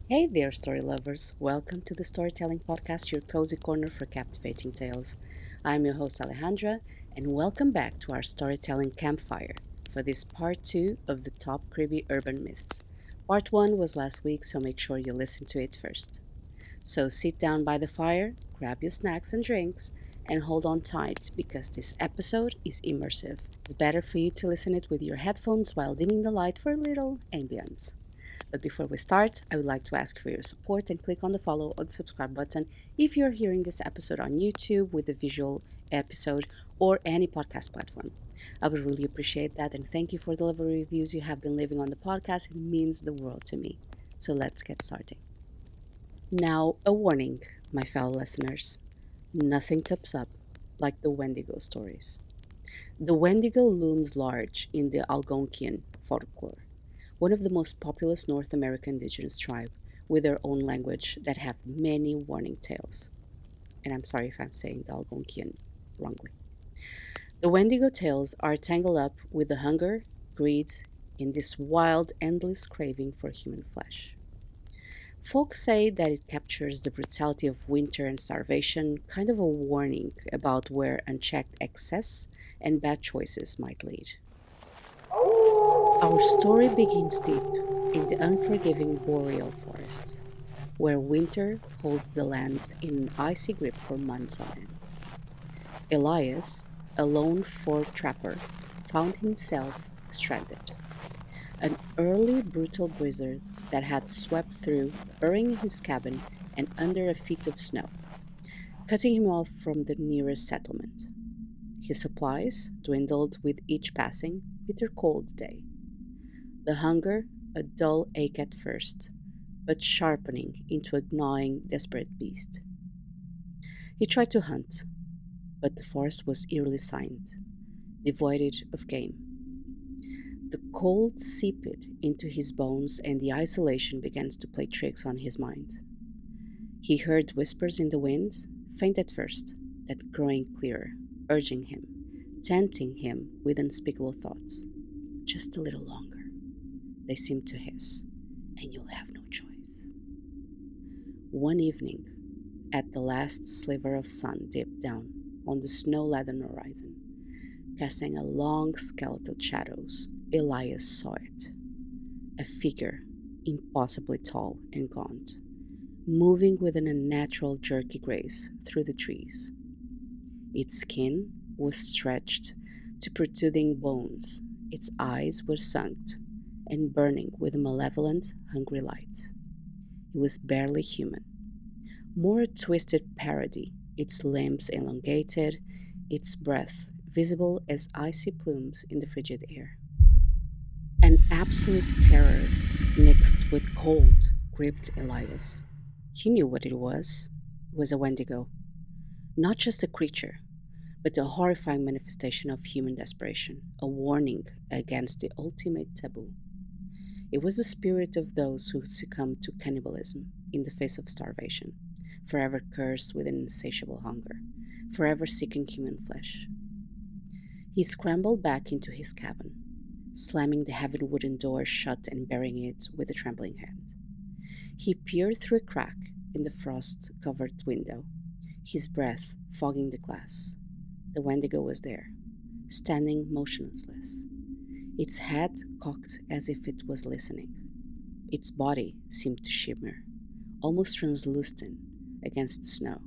Hey there, story lovers. Welcome to the Storytelling Podcast, your cozy corner for captivating tales. I'm your host, Alejandra, and welcome back to our storytelling campfire for this part two of the top creepy urban myths. Part one was last week, so make sure you listen to it first. So sit down by the fire, grab your snacks and drinks, and hold on tight because this episode is immersive. It's better for you to listen it with your headphones while dimming the light for a little ambience. But before we start, I would like to ask for your support and click on the follow or the subscribe button if you're hearing this episode on YouTube with a visual episode or any podcast platform. I would really appreciate that and thank you for the lovely reviews you have been leaving on the podcast. It means the world to me. So let's get started. Now, a warning, my fellow listeners. Nothing tops up like the Wendigo stories. The Wendigo looms large in the Algonquian folklore, one of the most populous North American indigenous tribe with their own language that have many warning tales. And I'm sorry if I'm saying the Algonquian wrongly. The Wendigo tales are tangled up with the hunger, greed, and this wild, endless craving for human flesh. Folks say that it captures the brutality of winter and starvation, kind of a warning about where unchecked excess and bad choices might lead. Our story begins deep in the unforgiving boreal forests, where winter holds the land in an icy grip for months on end. Elias, a lone fur trapper, found himself stranded. An early brutal blizzard that had swept through, burying his cabin and under a feet of snow, cutting him off from the nearest settlement. His supplies dwindled with each passing, bitter cold day. The hunger, a dull ache at first, but sharpening into a gnawing, desperate beast. He tried to hunt, but the forest was eerily silent, devoid of game. The cold seeped into his bones, and the isolation began to play tricks on his mind. He heard whispers in the wind, faint at first, that growing clearer, urging him, tempting him with unspeakable thoughts. Just a little longer, they seemed to hiss, and you'll have no choice. One evening, at the last sliver of sun dipped down on the snow-laden horizon, casting a long skeletal shadows, Elias saw it. A figure, impossibly tall and gaunt, moving with an unnatural jerky grace through the trees. Its skin was stretched to protruding bones, its eyes were sunk and burning with a malevolent, hungry light. It was barely human, more a twisted parody, its limbs elongated, its breath visible as icy plumes in the frigid air. An absolute terror mixed with cold gripped Elias. He knew what it was. It was a Wendigo. Not just a creature, but a horrifying manifestation of human desperation, a warning against the ultimate taboo. It was the spirit of those who succumbed to cannibalism in the face of starvation, forever cursed with an insatiable hunger, forever seeking human flesh. He scrambled back into his cabin, slamming the heavy wooden door shut and burying it with a trembling hand. He peered through a crack in the frost covered window, his breath fogging the glass. The Wendigo was there, standing motionless, its head cocked as if it was listening. Its body seemed to shimmer, almost translucent against the snow,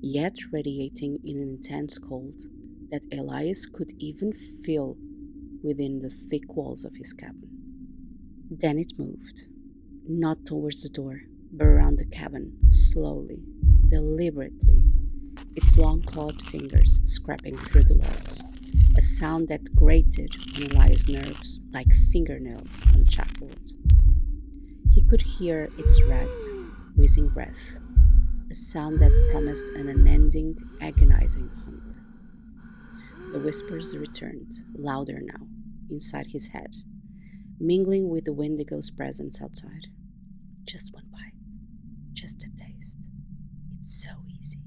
yet radiating in an intense cold that Elias could even feel within the thick walls of his cabin. Then it moved, not towards the door, but around the cabin, slowly, deliberately, its long clawed fingers scraping through the logs, a sound that grated on Elias' nerves like fingernails on chalkboard. He could hear its ragged, wheezing breath, a sound that promised an unending, agonizing hunger. The whispers returned, louder now, inside his head, mingling with the Wendigo's presence outside. Just one bite, just a taste. It's so easy.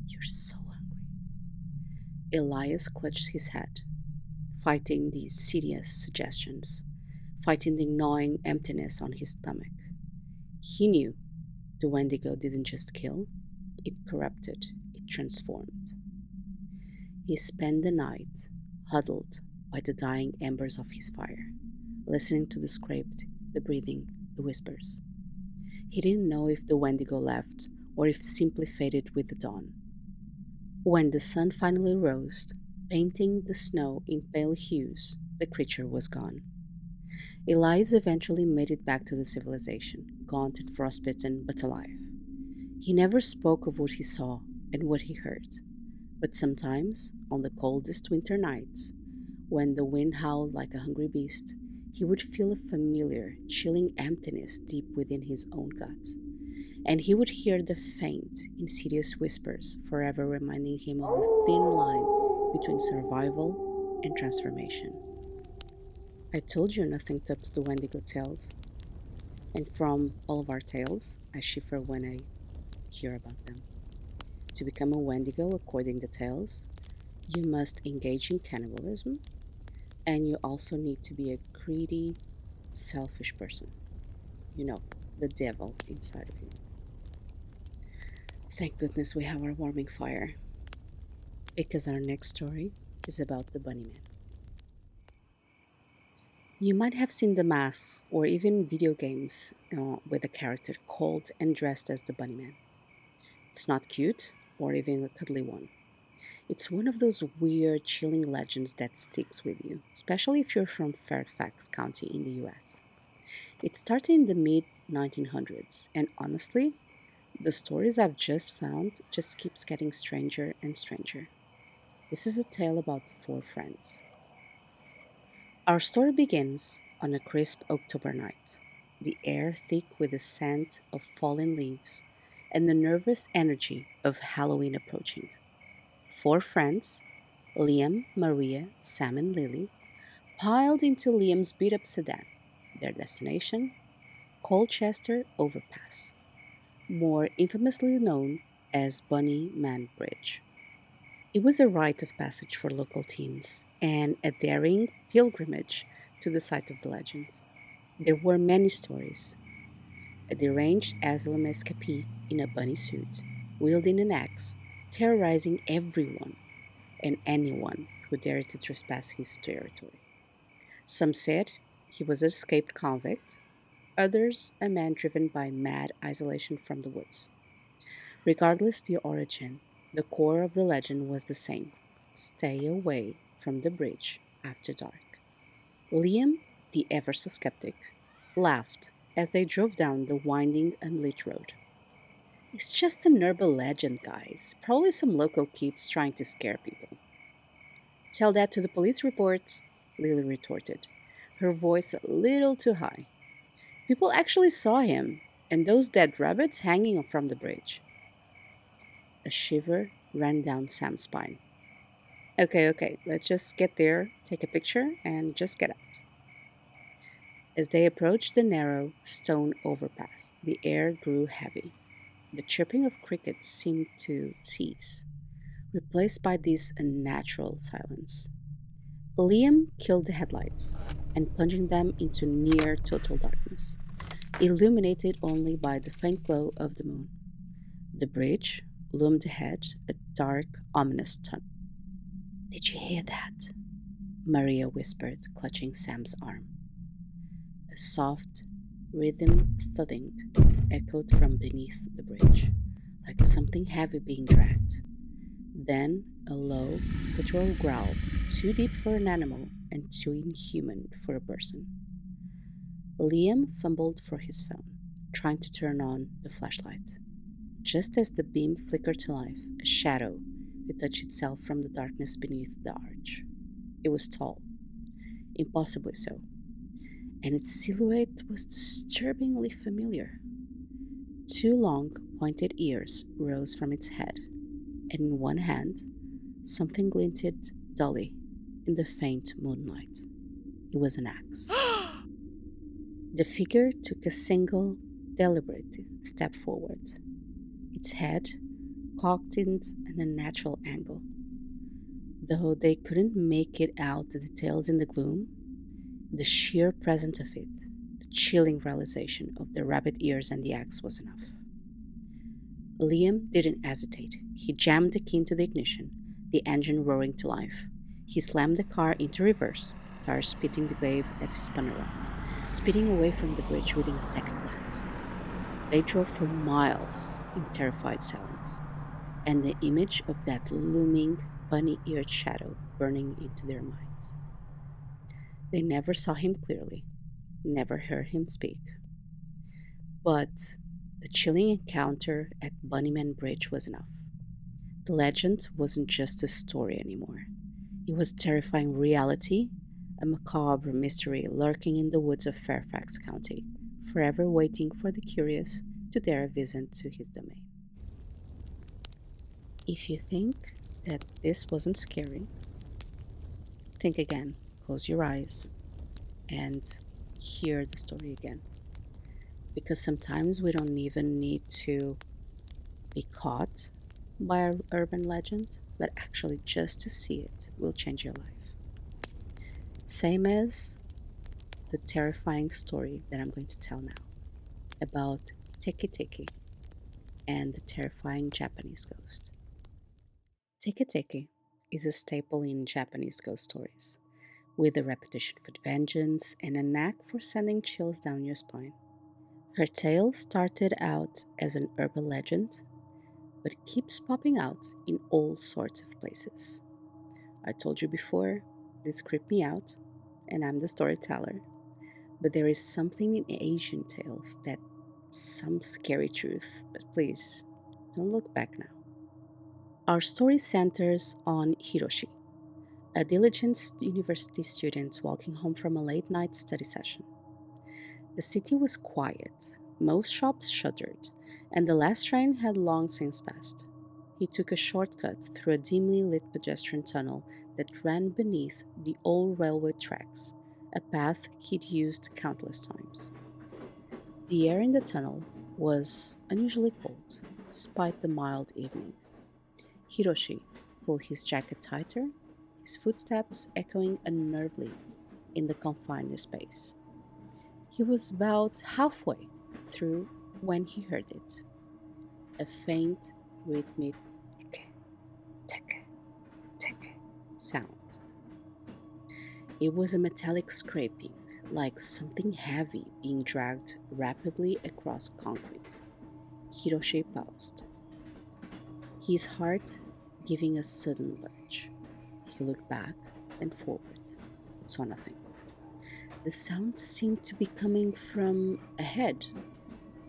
You're so hungry. Elias clutched his head, fighting the insidious suggestions, fighting the gnawing emptiness on his stomach. He knew the Wendigo didn't just kill, it corrupted, it transformed. He spent the night huddled by the dying embers of his fire, listening to the scrape, the breathing, the whispers. He didn't know if the Wendigo left or if simply faded with the dawn. When the sun finally rose, painting the snow in pale hues, the creature was gone. Elias eventually made it back to the civilization, gaunt and frostbitten but alive. He never spoke of what he saw and what he heard, but sometimes, on the coldest winter nights, when the wind howled like a hungry beast, he would feel a familiar, chilling emptiness deep within his own gut, and he would hear the faint, insidious whispers forever reminding him of the thin line between survival and transformation. I told you nothing tops the Wendigo tales, and from all of our tales, I shiver when I hear about them. To become a Wendigo, according to tales, you must engage in cannibalism, and you also need to be a greedy, selfish person. You know, the devil inside of you. Thank goodness we have our warming fire, because our next story is about the Bunnyman. You might have seen the masks or even video games with a character called and dressed as the Bunnyman. It's not cute or even a cuddly one. It's one of those weird, chilling legends that sticks with you, especially if you're from Fairfax County in the US. It started in the mid 1900s, and honestly, the stories I've just found just keeps getting stranger and stranger. This is a tale about four friends. Our story begins on a crisp October night, the air thick with the scent of fallen leaves and the nervous energy of Halloween approaching. Four friends, Liam, Maria, Sam, and Lily, piled into Liam's beat up sedan. Their destination? Colchester Overpass, more infamously known as Bunny Man Bridge. It was a rite of passage for local teens and a daring pilgrimage to the site of the legends. There were many stories. A deranged asylum escapee in a bunny suit, wielding an axe, terrorizing everyone and anyone who dared to trespass his territory. Some said he was an escaped convict, others a man driven by mad isolation from the woods. Regardless the origin, the core of the legend was the same: stay away from the bridge after dark. Liam, the ever so skeptic, laughed as they drove down the winding, unlit road. It's just an urban legend, guys. Probably some local kids trying to scare people. Tell that to the police reports, Lily retorted, her voice a little too high. People actually saw him, and those dead rabbits hanging from the bridge. A shiver ran down Sam's spine. Okay, okay, let's just get there, take a picture, and just get out. As they approached the narrow stone overpass, the air grew heavy. The chirping of crickets seemed to cease, replaced by this unnatural silence. Liam killed the headlights and plunging them into near total darkness, illuminated only by the faint glow of the moon. The bridge loomed ahead, a dark, ominous tunnel. Did you hear that? Maria whispered, clutching Sam's arm. A soft, rhythm thudding echoed from beneath the bridge, like something heavy being dragged. Then a low, guttural growl, too deep for an animal and too inhuman for a person. Liam fumbled for his phone, trying to turn on the flashlight. Just as the beam flickered to life, a shadow detached itself from the darkness beneath the arch. It was tall, impossibly so, and its silhouette was disturbingly familiar. Two long, pointed ears rose from its head, and in one hand, something glinted dully in the faint moonlight. It was an axe. The figure took a single, deliberate step forward, its head cocked in an unnatural angle. Though they couldn't make it out the details in the gloom, the sheer presence of it, the The chilling realization of the rabbit ears and the axe was enough. Liam didn't hesitate. He jammed the key into the ignition, the engine roaring to life. He slammed the car into reverse, tires spitting the glaive as he spun around, speeding away from the bridge within a second glance. They drove for miles in terrified silence, and the image of that looming, bunny-eared shadow burning into their minds. They never saw him clearly, never heard him speak. But the chilling encounter at Bunnyman Bridge was enough. The legend wasn't just a story anymore. It was terrifying reality, a macabre mystery lurking in the woods of Fairfax County, forever waiting for the curious to dare visit to his domain. If you think that this wasn't scary, think again, close your eyes, and hear the story again. Because sometimes we don't even need to be caught by an urban legend, but actually just to see it will change your life. Same as the terrifying story that I'm going to tell now about Teke Teke and the terrifying Japanese ghost. Teke Teke is a staple in Japanese ghost stories, with a reputation for vengeance and a knack for sending chills down your spine. Her tale started out as an urban legend, but keeps popping out in all sorts of places. I told you before, this creeped me out, and I'm the storyteller. But there is something in Asian tales that some scary truth, but please, don't look back now. Our story centers on Hiroshi, a diligent university student walking home from a late night study session. The city was quiet, most shops shuttered, and the last train had long since passed. He took a shortcut through a dimly lit pedestrian tunnel that ran beneath the old railway tracks, a path he'd used countless times. The air in the tunnel was unusually cold, despite the mild evening. Hiroshi pulled his jacket tighter, his footsteps echoing unnervingly in the confined space. He was about halfway through when he heard it, a faint, rhythmic tick, tick, tick sound. It was a metallic scraping, like something heavy being dragged rapidly across concrete. Hiroshi paused, his heart giving a sudden lurch. He looked back and forward, but saw nothing. The sound seemed to be coming from ahead,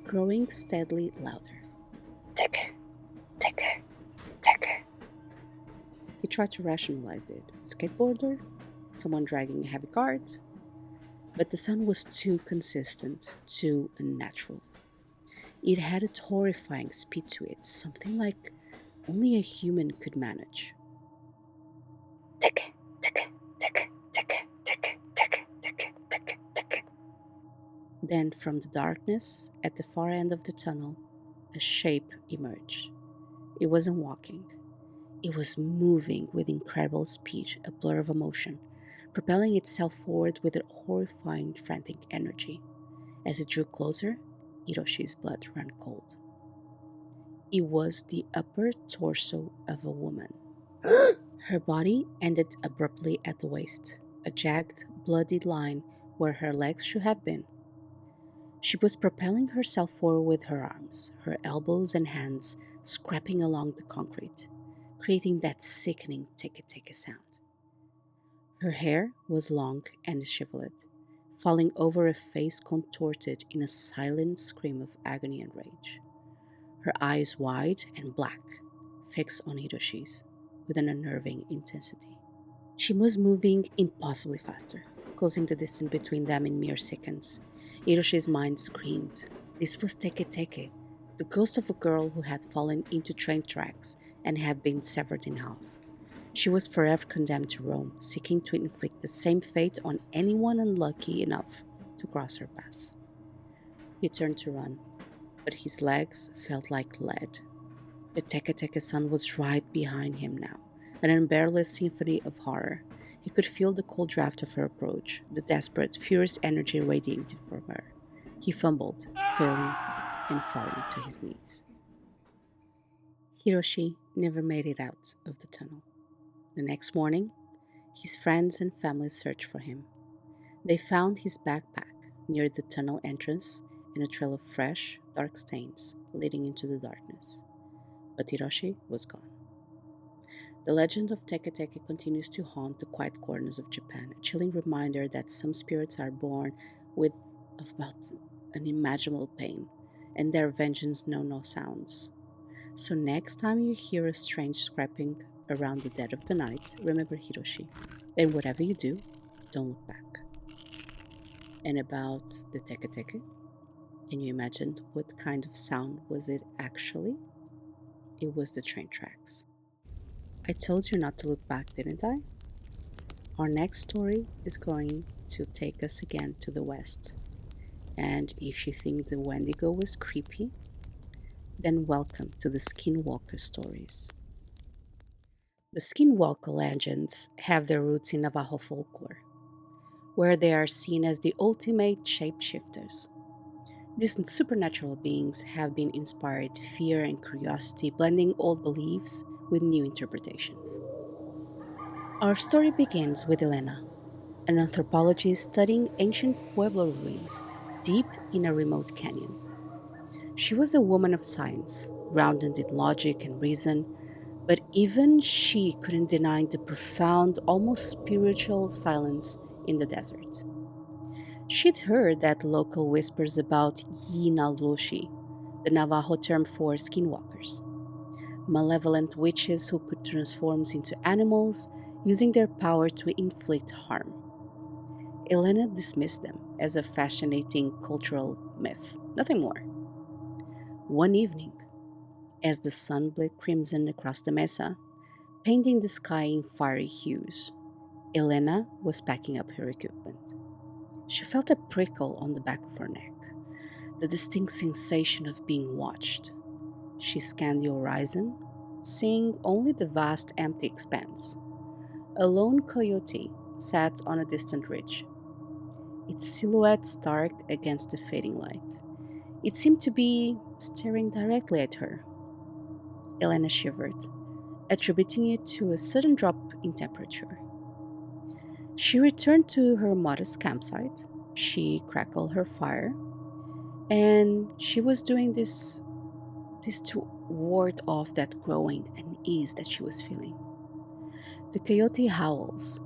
growing steadily louder. Teke, teke, teke. He tried to rationalize it. Skateboarder? Someone dragging a heavy cart? But the sound was too consistent, too unnatural. It had a horrifying speed to it, something like only a human could manage. Teke, teke, teke, teke, teke, teke, teke, teke, teke. Then, from the darkness at the far end of the tunnel, a shape emerged. It wasn't walking. It was moving with incredible speed, a blur of emotion, propelling itself forward with a horrifying, frantic energy. As it drew closer, Hiroshi's blood ran cold. It was the upper torso of a woman. Her body ended abruptly at the waist, a jagged, bloodied line where her legs should have been. She was propelling herself forward with her arms, her elbows and hands scraping along the concrete, creating that sickening tick-tick sound. Her hair was long and disheveled, falling over a face contorted in a silent scream of agony and rage. Her eyes wide and black, fixed on Hiroshi's with an unnerving intensity. She was moving impossibly faster, closing the distance between them in mere seconds. Hiroshi's mind screamed. This was Teke Teke, the ghost of a girl who had fallen into train tracks and had been severed in half. She was forever condemned to roam, seeking to inflict the same fate on anyone unlucky enough to cross her path. He turned to run, but his legs felt like lead. The Teke Teke sun was right behind him now, an unbearable symphony of horror. He could feel the cold draft of her approach, the desperate, furious energy radiating from her. He fumbled, failing and falling to his knees. Hiroshi never made it out of the tunnel. The next morning, his friends and family searched for him. They found his backpack near the tunnel entrance and a trail of fresh, dark stains leading into the darkness. But Hiroshi was gone. The legend of Teke Teke continues to haunt the quiet corners of Japan, a chilling reminder that some spirits are born with about unimaginable pain, and their vengeance know no sounds. So next time you hear a strange scraping around the dead of the night, remember Hiroshi. And whatever you do, don't look back. And about the Teke Teke, can you imagine what kind of sound was it actually? It was the train tracks. I told you not to look back, didn't I? Our next story is going to take us again to the west. And if you think the Wendigo was creepy, then welcome to the Skinwalker stories. The Skinwalker legends have their roots in Navajo folklore, where they are seen as the ultimate shapeshifters. These supernatural beings have been inspired fear and curiosity, blending old beliefs with new interpretations. Our story begins with Elena, an anthropologist studying ancient Pueblo ruins deep in a remote canyon. She was a woman of science, grounded in logic and reason, but even she couldn't deny the profound, almost spiritual silence in the desert. She'd heard that local whispers about Yinaldoshi, the Navajo term for skinwalkers, malevolent witches who could transform into animals using their power to inflict harm. Elena dismissed them as a fascinating cultural myth, nothing more. One evening, as the sun bled crimson across the mesa, painting the sky in fiery hues, Elena was packing up her equipment. She felt a prickle on the back of her neck, the distinct sensation of being watched. She scanned the horizon, seeing only the vast empty expanse. A lone coyote sat on a distant ridge, its silhouette stark against the fading light. It seemed to be staring directly at her. Elena shivered, attributing it to a sudden drop in temperature. She returned to her modest campsite. She crackled her fire, and she was doing this to ward off that growing unease that she was feeling. The coyote howls,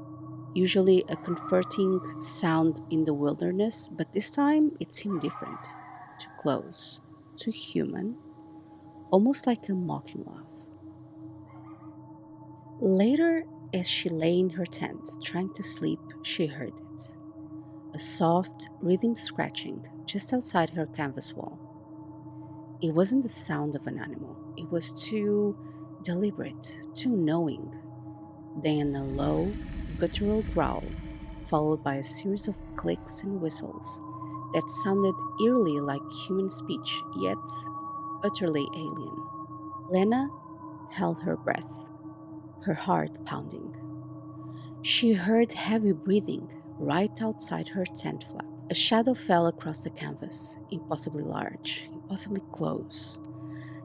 usually a comforting sound in the wilderness, but this time it seemed different, too close, too human, almost like a mocking laugh. Later, as she lay in her tent trying to sleep, she heard it, a soft, rhythmic scratching just outside her canvas wall. It wasn't the sound of an animal, it was too deliberate, too knowing. Then a low, guttural growl, followed by a series of clicks and whistles that sounded eerily like human speech, yet utterly alien. Lena held her breath, her heart pounding. She heard heavy breathing right outside her tent flap. A shadow fell across the canvas, impossibly large, impossibly close.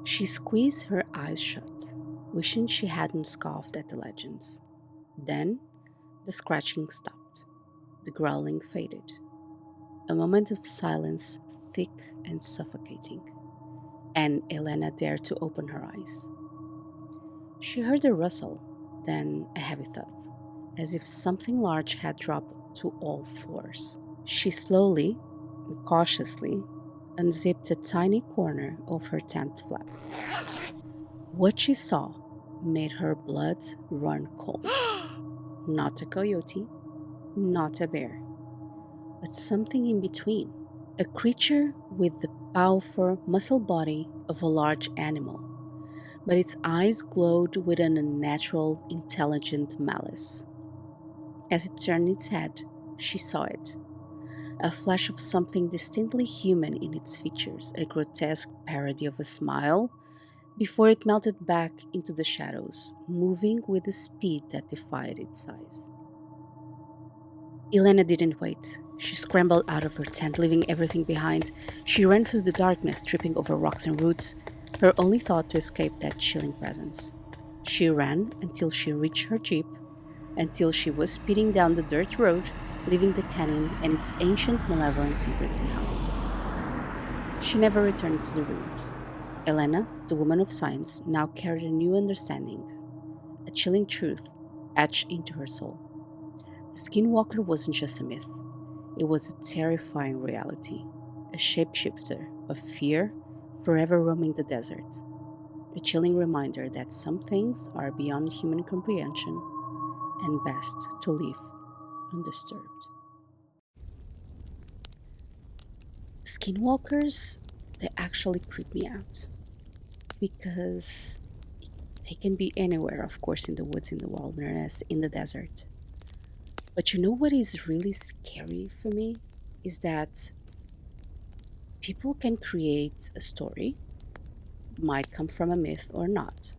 She squeezed her eyes shut, wishing she hadn't scoffed at the legends. Then the scratching stopped. The growling faded. A moment of silence, thick and suffocating, and Elena dared to open her eyes. She heard a rustle, then a heavy thud, as if something large had dropped to all fours. She slowly and cautiously unzipped a tiny corner of her tent flap. What she saw made her blood run cold. Not a coyote, not a bear, but something in between. A creature with the powerful muscle body of a large animal, but its eyes glowed with an unnatural, intelligent malice. As it turned its head, she saw it. A flash of something distinctly human in its features, a grotesque parody of a smile, before it melted back into the shadows, moving with a speed that defied its size. Elena didn't wait. She scrambled out of her tent, leaving everything behind. She ran through the darkness, tripping over rocks and roots, her only thought to escape that chilling presence. She ran until she reached her jeep, until she was speeding down the dirt road, leaving the canyon and its ancient malevolent secrets behind. She never returned to the ruins. Elena, the woman of science, now carried a new understanding, a chilling truth etched into her soul. The skinwalker wasn't just a myth, it was a terrifying reality, a shapeshifter of fear forever roaming the desert, a chilling reminder that some things are beyond human comprehension and best to live undisturbed. Skinwalkers, they actually creep me out because they can be anywhere, of course, in the woods, in the wilderness, in the desert. But you know what is really scary for me? Is that people can create a story, might come from a myth or not,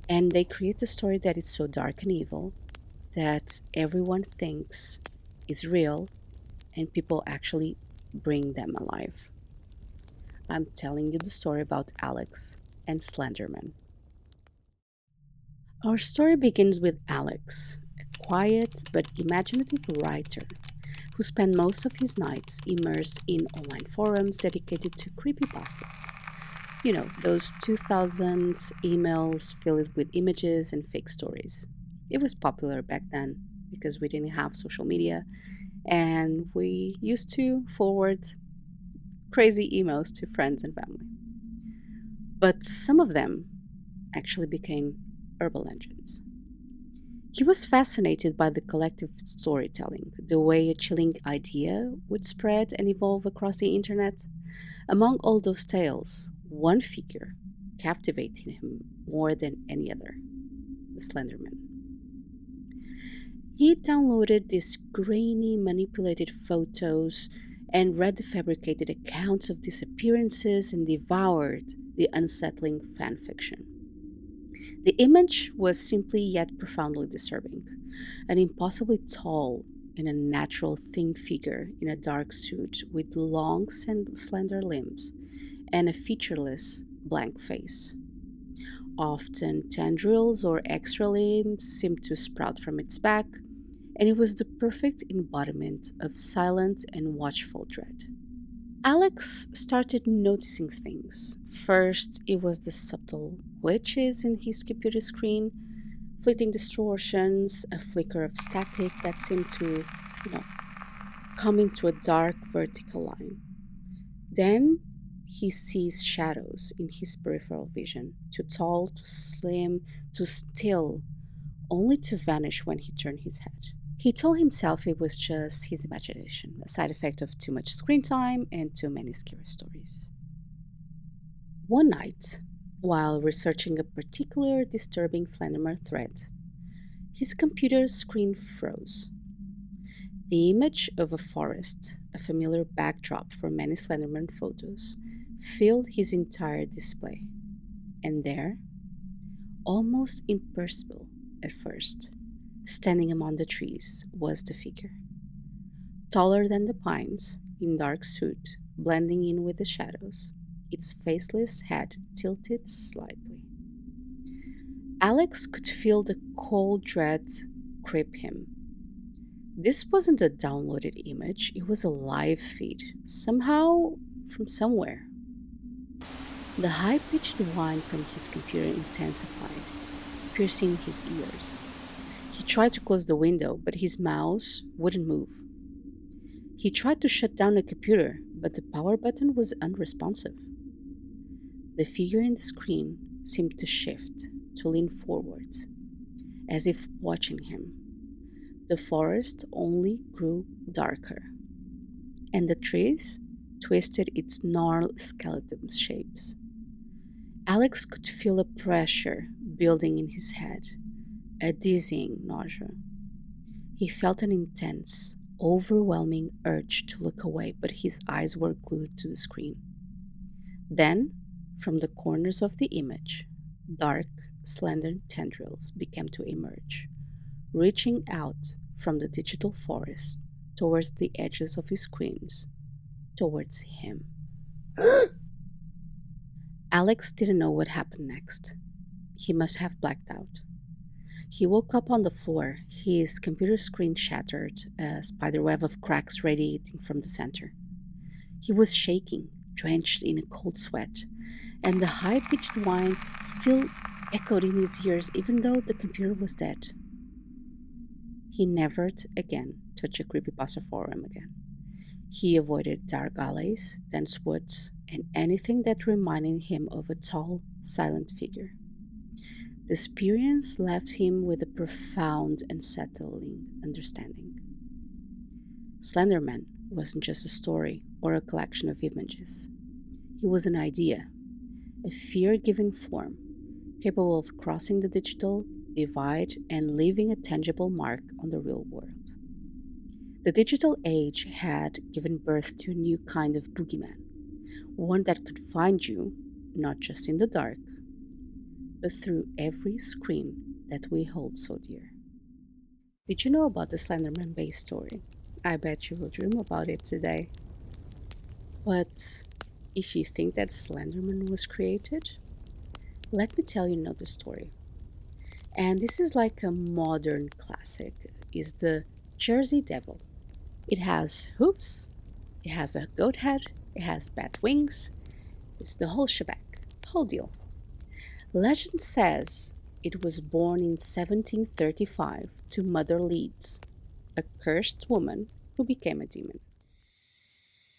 and they create a story that is so dark and evil that everyone thinks is real and people actually bring them alive. I'm telling you the story about Alex and Slenderman. Our story begins with Alex, a quiet but imaginative writer who spent most of his nights immersed in online forums dedicated to creepypastas. You know, those 2000s emails filled with images and fake stories. It was popular back then because we didn't have social media and we used to forward crazy emails to friends and family. But some of them actually became urban legends. He was fascinated by the collective storytelling, the way a chilling idea would spread and evolve across the internet. Among all those tales, one figure captivated him more than any other: the Slenderman. He downloaded these grainy, manipulated photos and read the fabricated accounts of disappearances and devoured the unsettling fan fiction. The image was simply yet profoundly disturbing: an impossibly tall and unnatural thin figure in a dark suit with long, slender limbs and a featureless, blank face. Often tendrils or extra limbs seemed to sprout from its back, and it was the perfect embodiment of silent and watchful dread. Alex started noticing things. First, it was the subtle glitches in his computer screen, fleeting distortions, a flicker of static that seemed to, you know, come into a dark vertical line. Then he sees shadows in his peripheral vision, too tall, too slim, too still, only to vanish when he turned his head. He told himself it was just his imagination, a side effect of too much screen time and too many scary stories. One night, while researching a particular disturbing Slenderman thread, his computer screen froze. The image of a forest, a familiar backdrop for many Slenderman photos, filled his entire display. And there, almost imperceptible at first, standing among the trees, was the figure. Taller than the pines, in dark suit, blending in with the shadows, its faceless head tilted slightly. Alex could feel the cold dread creep him. This wasn't a downloaded image, it was a live feed, somehow from somewhere. The high pitched whine from his computer intensified, piercing his ears. He tried to close the window, but his mouse wouldn't move. He tried to shut down the computer, but the power button was unresponsive. The figure in the screen seemed to shift, to lean forward, as if watching him. The forest only grew darker, and the trees twisted its gnarled skeleton shapes. Alex could feel a pressure building in his head, a dizzying nausea. He felt an intense, overwhelming urge to look away, but his eyes were glued to the screen. Then, from the corners of the image, dark, slender tendrils began to emerge, reaching out from the digital forest towards the edges of his screens, towards him. Alex didn't know what happened next. He must have blacked out. He woke up on the floor, his computer screen shattered, a spiderweb of cracks radiating from the center. He was shaking, drenched in a cold sweat, and the high pitched whine still echoed in his ears even though the computer was dead. He never again touched a creepypasta forum again. He avoided dark alleys, dense woods, and anything that reminded him of a tall, silent figure. The experience left him with a profound and settling understanding. Slenderman wasn't just a story or a collection of images. He was an idea, a fear giving form, capable of crossing the digital divide and leaving a tangible mark on the real world. The digital age had given birth to a new kind of boogeyman, one that could find you not just in the dark, but through every screen that we hold so dear. Did you know about the Slenderman base story? I bet you will dream about it today. But if you think that Slenderman was created, let me tell you another story. And this is like a modern classic, is the Jersey Devil. It has hoofs, it has a goat head, it has bat wings. It's the whole shebang, whole deal. Legend says it was born in 1735 to Mother Leeds, a cursed woman who became a demon.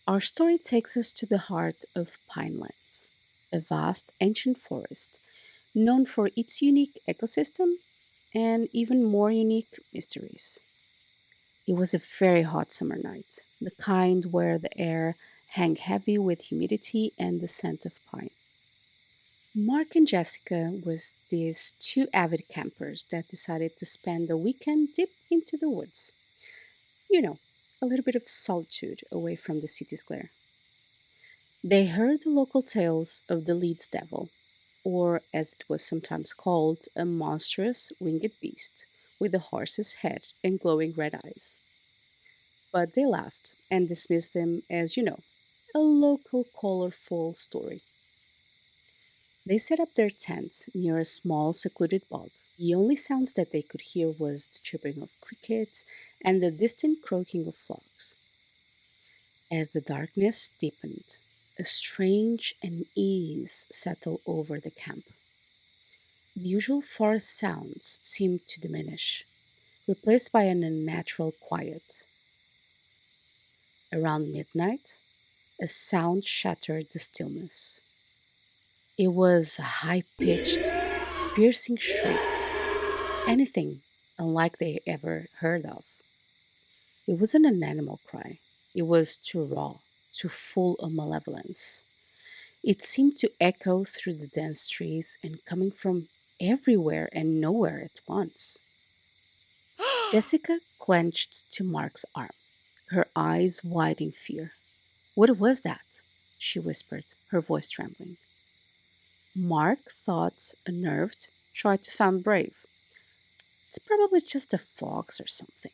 Our story takes us to the heart of Pinelands, a vast ancient forest known for its unique ecosystem and even more unique mysteries. It was a very hot summer night, the kind where the air hung heavy with humidity and the scent of pine. Mark and Jessica was these two avid campers that decided to spend the weekend deep into the woods. You know, a little bit of solitude away from the city's glare. They heard the local tales of the Leeds Devil, or as it was sometimes called, a monstrous winged beast with a horse's head and glowing red eyes. But they laughed and dismissed him as, a local colorful story. They set up their tents near a small secluded bog. The only sounds that they could hear was the chirping of crickets and the distant croaking of frogs. As the darkness deepened, a strange unease settled over the camp. The usual forest sounds seemed to diminish, replaced by an unnatural quiet. Around midnight, a sound shattered the stillness. It was a high pitched, piercing shriek, anything unlike they ever heard of. It wasn't an animal cry, it was too raw, too full of malevolence. It seemed to echo through the dense trees and coming from everywhere and nowhere at once. Jessica clenched to Mark's arm, her eyes wide in fear. What was that? She whispered, her voice trembling. Mark thought, unnerved, tried to sound brave. It's probably just a fox or something.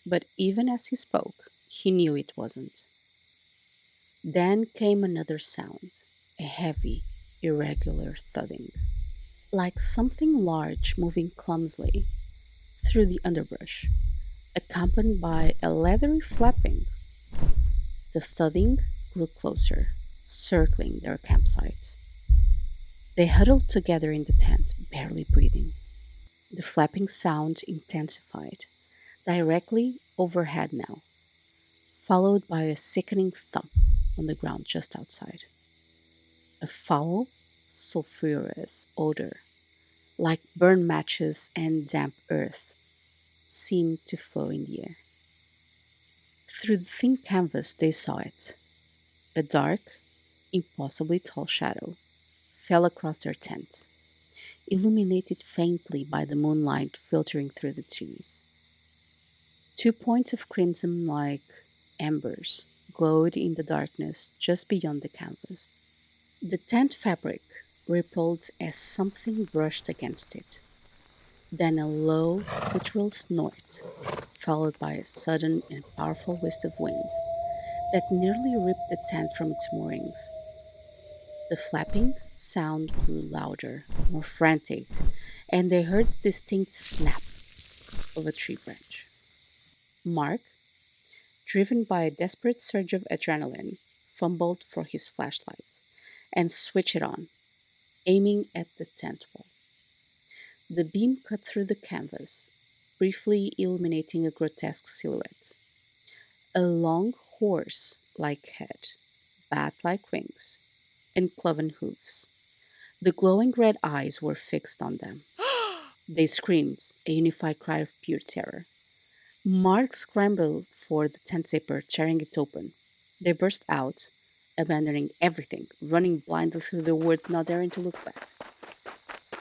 But even as he spoke, he knew it wasn't. Then came another sound, a heavy, irregular thudding, like something large moving clumsily through the underbrush, accompanied by a leathery flapping. The thudding grew closer, circling their campsite. They huddled together in the tent, barely breathing. The flapping sound intensified, directly overhead now, followed by a sickening thump on the ground just outside. A foul, sulphurous odor, like burned matches and damp earth, seemed to flow in the air. Through the thin canvas, they saw it. A dark, impossibly tall shadow fell across their tent, illuminated faintly by the moonlight filtering through the trees. 2 points of crimson like embers glowed in the darkness just beyond the canvas. The tent fabric rippled as something brushed against it, then a low, guttural snort, followed by a sudden and powerful gust of wind that nearly ripped the tent from its moorings. The flapping sound grew louder, more frantic, and they heard the distinct snap of a tree branch. Mark, driven by a desperate surge of adrenaline, fumbled for his flashlight and switched it on, aiming at the tent wall. The beam cut through the canvas, briefly illuminating a grotesque silhouette. A long horse like head, bat like wings, and cloven hooves. The glowing red eyes were fixed on them. They screamed, a unified cry of pure terror. Mark scrambled for the tent zipper, tearing it open. They burst out, abandoning everything, running blindly through the woods, not daring to look back.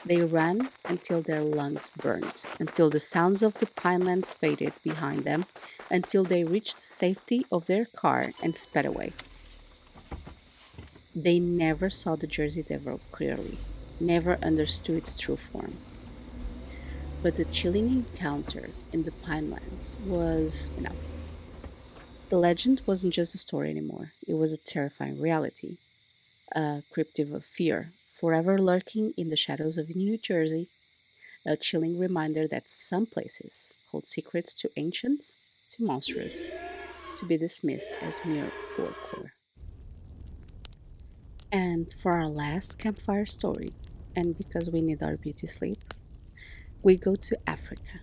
They ran until their lungs burned, until the sounds of the pinelands faded behind them, until they reached the safety of their car and sped away. They never saw the Jersey Devil clearly, never understood its true form. But the chilling encounter in the pinelands was enough. The legend wasn't just a story anymore, it was a terrifying reality, a cryptive of fear, forever lurking in the shadows of New Jersey, a chilling reminder that some places hold secrets too ancient, too monstrous, to be dismissed as mere folklore. And for our last campfire story, and because we need our beauty sleep, we go to Africa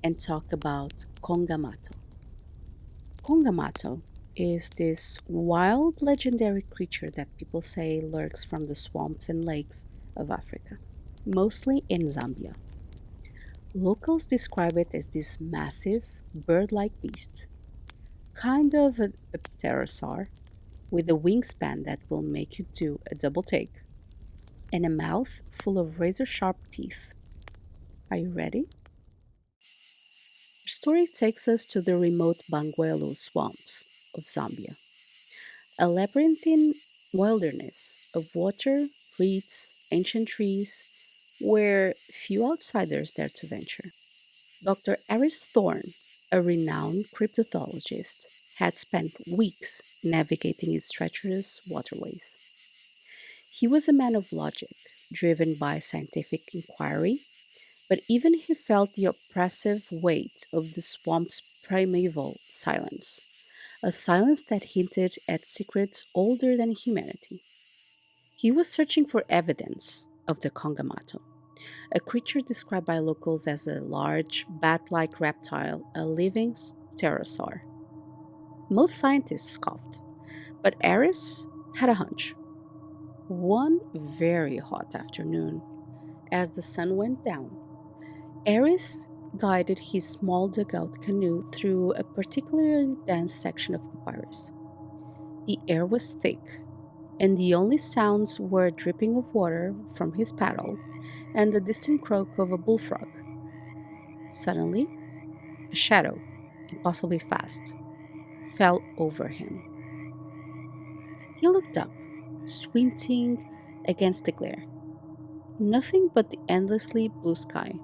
and talk about Kongamato. Kongamato is this wild legendary creature that people say lurks from the swamps and lakes of Africa, mostly in Zambia. Locals describe it as this massive, bird like beast, kind of a pterosaur, with a wingspan that will make you do a double take, and a mouth full of razor sharp teeth. Are you ready? The story takes us to the remote Bangweulu swamps of Zambia, a labyrinthine wilderness of water, reeds, ancient trees, where few outsiders dare to venture. Dr. Aris Thorne, a renowned cryptologist, had spent weeks navigating its treacherous waterways. He was a man of logic, driven by scientific inquiry, but even he felt the oppressive weight of the swamp's primeval silence, a silence that hinted at secrets older than humanity. He was searching for evidence of the Kongamato, a creature described by locals as a large, bat like reptile, a living pterosaur. Most scientists scoffed, but Aris had a hunch. One very hot afternoon, as the sun went down, Aris guided his small dugout canoe through a particularly dense section of papyrus. The air was thick, and the only sounds were a dripping of water from his paddle and the distant croak of a bullfrog. Suddenly, a shadow, impossibly fast, fell over him. He looked up, squinting against the glare. Nothing but the endlessly blue sky.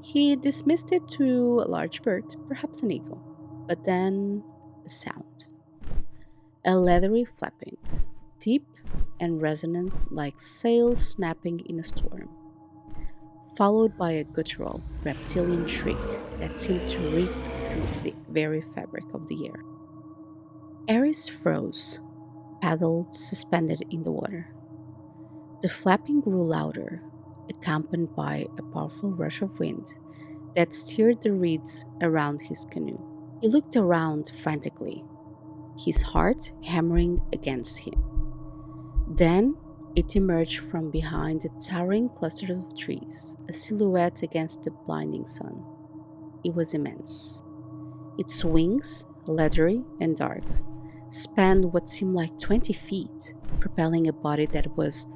He dismissed it to a large bird, perhaps an eagle. But then a sound. A leathery flapping, deep and resonant like sails snapping in a storm, followed by a guttural, reptilian shriek that seemed to rip through the very fabric of the air. Ares froze, paddled suspended in the water. The flapping grew louder, accompanied by a powerful rush of wind that stirred the reeds around his canoe. He looked around frantically, his heart hammering against him. Then it emerged from behind the towering clusters of trees, a silhouette against the blinding sun. It was immense. Its wings, leathery and dark, spanned what seemed like 20 feet, propelling a body that was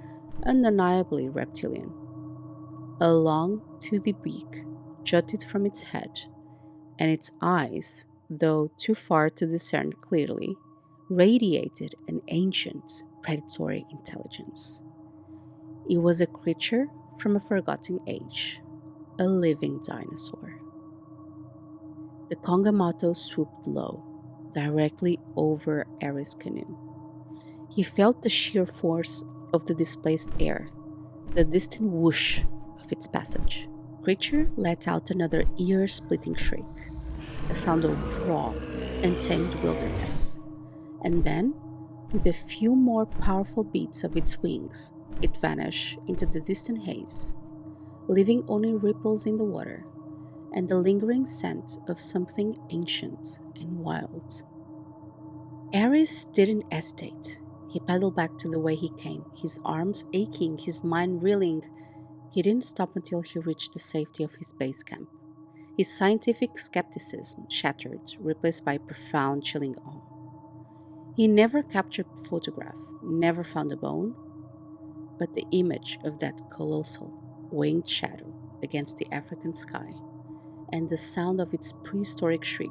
undeniably reptilian. A long, toothy beak jutted from its head, and its eyes, though too far to discern clearly, radiated an ancient, predatory intelligence. It was a creature from a forgotten age, a living dinosaur. The Kongamato swooped low, directly over Ares' canoe. He felt the sheer force of the displaced air, the distant whoosh of its passage. Creature let out another ear-splitting shriek, a sound of raw, untamed wilderness. And then, with a few more powerful beats of its wings, it vanished into the distant haze, leaving only ripples in the water and the lingering scent of something ancient and wild. Ares didn't hesitate. He paddled back to the way he came, his arms aching, his mind reeling. He didn't stop until he reached the safety of his base camp. His scientific skepticism shattered, replaced by profound, chilling awe. He never captured a photograph, never found a bone, but the image of that colossal, winged shadow against the African sky and the sound of its prehistoric shriek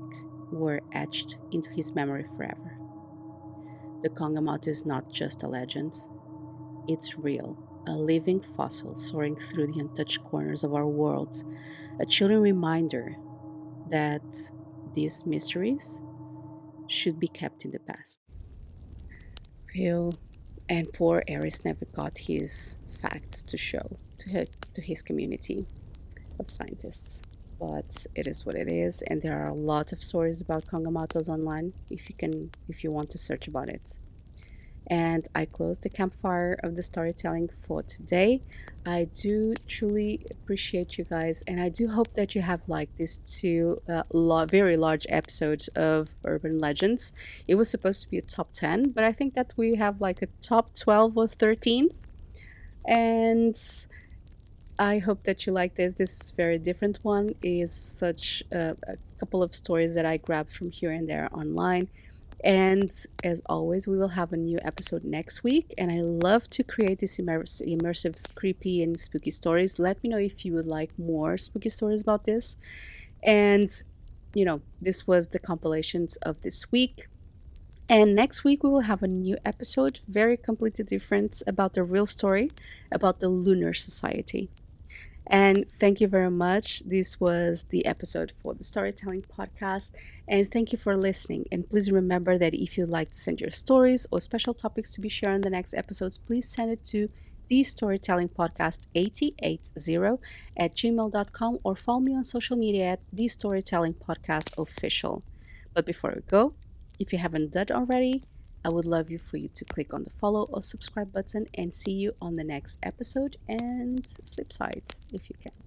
were etched into his memory forever. The Kongamata is not just a legend, it's real, a living fossil soaring through the untouched corners of our world, a chilling reminder that these mysteries should be kept in the past. Phew. And poor Aris never got his facts to show to his community of scientists. But it is what it is, and there are a lot of stories about Kongamatos online if you want to search about it. And I close the campfire of the storytelling for today. I do truly appreciate you guys, and I do hope that you have liked these two very large episodes of Urban Legends. It was supposed to be a top 10, but I think that we have like a top 12 or 13. And I hope that you like this. This is a very different one. It is such a couple of stories that I grabbed from here and there online. And as always, we will have a new episode next week. And I love to create these immersive, creepy, and spooky stories. Let me know if you would like more spooky stories about this. And, this was the compilations of this week. And next week, we will have a new episode, very completely different, about the real story about the Lunar Society. And thank you very much. This was the episode for the Storytelling Podcast. And thank you for listening. And please remember that if you'd like to send your stories or special topics to be shared in the next episodes, please send it to the Storytelling Podcast 8080 at gmail.com or follow me on social media at the Storytelling Podcast Official. But before we go, if you haven't done already, I would love for you to click on the follow or subscribe button and see you on the next episode and sleep tight if you can.